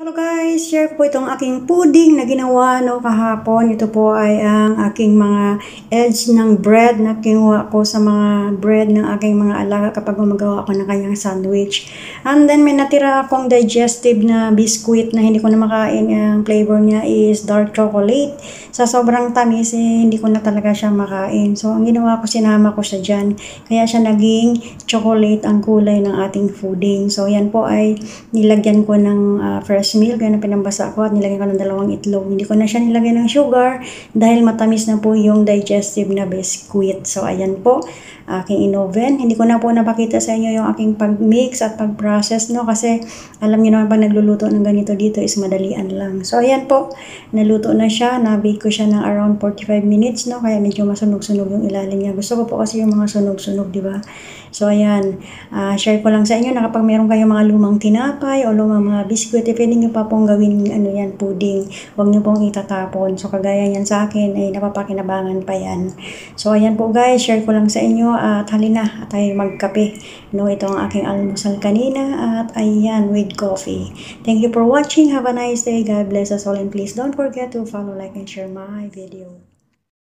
Hello guys! Share ko po itong aking pudding na ginawa kahapon. Ito po ay ang aking mga edge ng bread na kinuha ko sa mga bread ng aking mga alaga kapag gumagawa ako ng kanyang sandwich. And then may natira akong digestive na biscuit na hindi ko na makain. Ang flavor niya is dark chocolate. Sa sobrang tamis, hindi ko na talaga siya makain. So ang ginawa ko, sinama ko siya dyan. Kaya siya naging chocolate ang kulay ng ating pudding. So yan po ay nilagyan ko ng fresh milk, yan ang pinambasa ko at nilagyan ko ng 2 itlog. Hindi ko na siya nilagyan ng sugar dahil matamis na po yung digestive na biscuit. So ayan po, aking in-oven. Hindi ko na po napakita sa inyo yung aking pag-mix at pag-process, no, kasi alam niyo naman pag nagluluto ng ganito dito is madalian lang. So ayan po, naluto na siya. Na-bake ko siya ng around 45 minutes, no, kaya medyo masunog-sunog yung ilalim niya. Gusto ko po kasi yung mga sunog-sunog, di ba? So ayan, share ko lang sa inyo na kapag meron kayong mga lumang tinapay o lumang mga biskuit, pwede nyo pa pong gawin pudding. Huwag nyo pong itatapon. So kagaya yan sa akin ay napapakinabangan pa yan. So ayan po guys, share ko lang sa inyo at halina at tayo magkape. No, ito ang aking almusal kanina at ayan with coffee. Thank you for watching. Have a nice day. God bless us all and please don't forget to follow, like, and share my video.